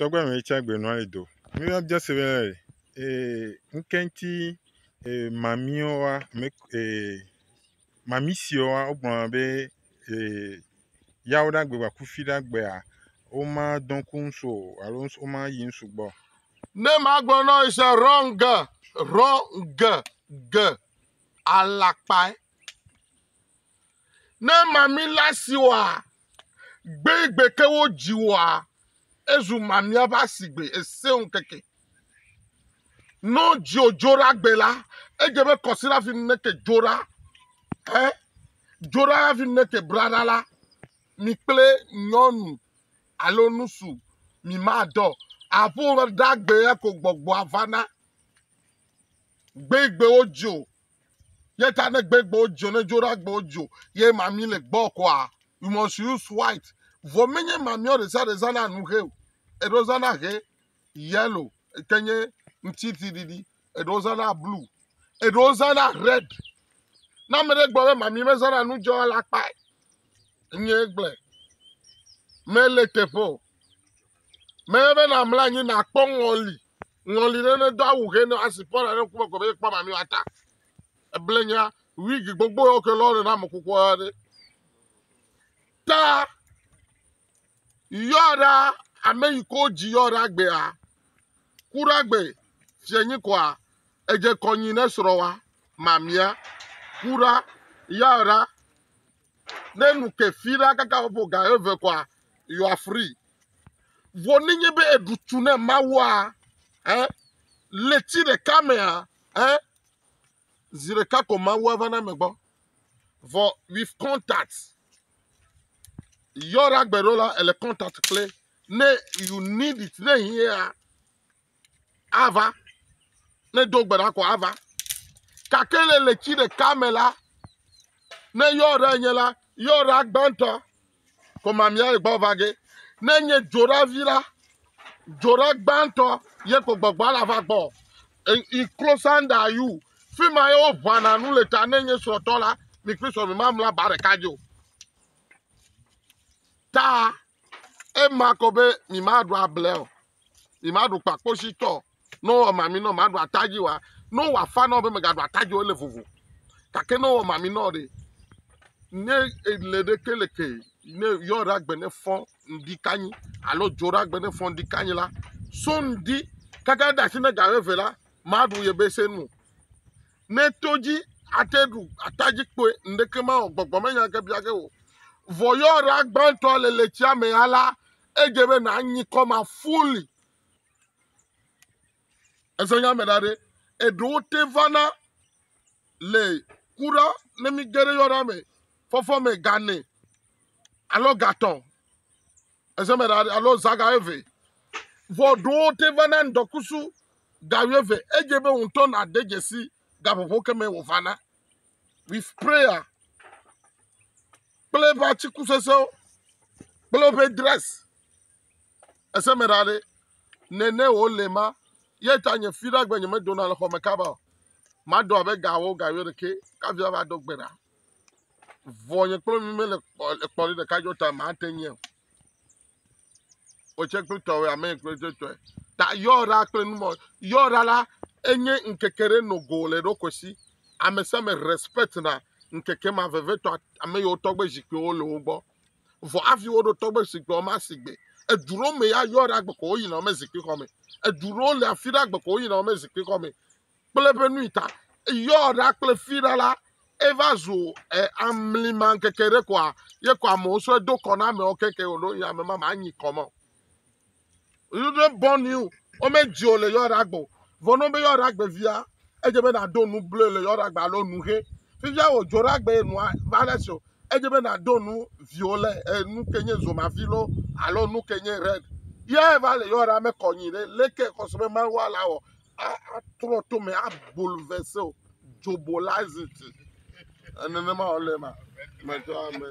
tɔgba mi etsi agbe nɔ ali do mi wa bia se bɛ nkɛntɛ mamiwo wa mami siwo wa wogblɔna be yawo ɖe agbe va kufi ɖe agbea woma dɔn ku ŋusu o alo woma yi ŋusu gbɔ. Ne ma gblɔ nɔ is wrong alakpae. Ne mami la si wa gbegbe ke wo dzi wa ezu mamia va si gbe eseun keke. No dzi o dzora gbe la edze be kɔsira fi ne ke dzora dzora fi ne ke brada la mi kple nyɔnu alo nusu mi ma dɔ aƒo ɖe agbe ya ko gbɔgbɔ avana gbegbe wo dzo ye ta ne gbegbe wo dzo ne dzora gbe wo dzo ye mami le gbɔ kɔa you must use white vɔ menye mami o ɖeza na nu he o eɖo zana he yellow kenye ŋtitiɖiɖi eɖo zana blue eɖo zana red na me ɖe gbɔ be mami me zana nu dzɔ la kpae nye gblẽ mele teƒe o me be na mla anyi na kpɔ ŋɔli ne do awu he ne asi pɔ na ne ku ko be kpɔ mami wa ta eble nya wig gbogbo yo ke lɔ na mekuku aɖe ta yɔra ame yi ko dzi yɔra gbea kura gbe fienyi koa edze kɔnyi ne srɔ̃ wa mamia kura yɔra ne nu ke fi ɖa kaka ƒo ga eve koa you are free vɔ ne nye be eɖutu ne mawua leti ɖeka mea zi ɖeka ko mawua va na me gbɔ vɔ with contact yɔra gbe ɖo la ele contact kple ne you need it ne hia ava ne do gbe ɖa ko ava kake le leti ɖeka me la ne yɔra nye la yɔra gbãtɔ ko mamia gbɔ va ge ne nye dzoravi la dzora gbãtɔ ye ko gbɔgbɔ la va gbɔ e closer than you fi ma ye wo ʋana nu le ta ne nye srɔ̃tɔ la mi kpi srɔ̃ mi ma mla ba ɖeka dzi o ta ema ko be mi ma ɖu able o mi ma ɖu kpakpositɔ no wɔ mami nɔ ma ɖu atadzi wa no wɔ afa nɔ be me gaɖu atadzi wo le vovo gake no wɔ mami nɔ de ne le ɖeke le ke ne yɔra gbe ne fɔ ŋdi kanyi alo dzora gbe ne fɔ ŋdi kanyi la so ŋdi kaka da si ne ga eve la ma ɖu ye be se nu ne to dzi ate ɖu atadzi kpoe ŋdeke ma wɔ gbɔgbɔ me nya ke bia ke o vɔ yɔra gbãtɔ le letsia me ya la edze be na nyi kɔma fully ese nya me da ɖe eɖewo te vana le kura ne mi ge ɖe yɔra me fɔfɔ me gane alo gatɔ ese me da ɖe alo zaga eve vɔ ɖewo te vana ŋdɔkusu ga eve edze be ŋutɔ na de dzesi gaƒoƒo ke me wò vana with prayer kple eƒe atikusesewo kple woƒe dress ese me da ɖe nene wo le ma ye ta nye fi ɖa gbe nye me dona le xɔ me kaba o ma do abe gawo ɖeke kafi va do gbe ɖa vɔ nye kple mi me le kpɔɖi ɖeka dzo ta ma te nye o wotse kple tɔwe ame kple tɔe ta yɔra kple numɔ yɔra la enye nkeke ɖe nogo le ɖokosi ame se me respect na nkeke ma vevetɔ ame yiwo tɔgbe zikpuiwo le wo gbɔ vɔ hafi wo ɖo tɔgbe zikpuiwo ma si gbe eduro me ya yɔra gbe ko wo yina wo me zikpui xɔ me eduro le afi ɖa gbe ko wo yina wo me zikpui xɔ me kple be nu ta yɔra kple fi ɖa la eva zu amlima nkeke ɖe koa ye ko amewo so do kɔ na amewo keke wo ɖo ame ma ma nyi kɔmɔ you don born you o me dzi o le yɔra gbɔ vɔ no be yɔra gbe via edze be na do nu bleu le yɔra gbe alo nu he fifia wo dzora gbe nua va le so edze be na do nu viwo le nu ke nye zomavi lo alo nu ke nye red ye va le yɔra me kɔnyi ɖe leke kɔsɔ be ma wa la wɔ atrɔ to me abouleverse o dzobolize it nenema wo le ma me tɔ ame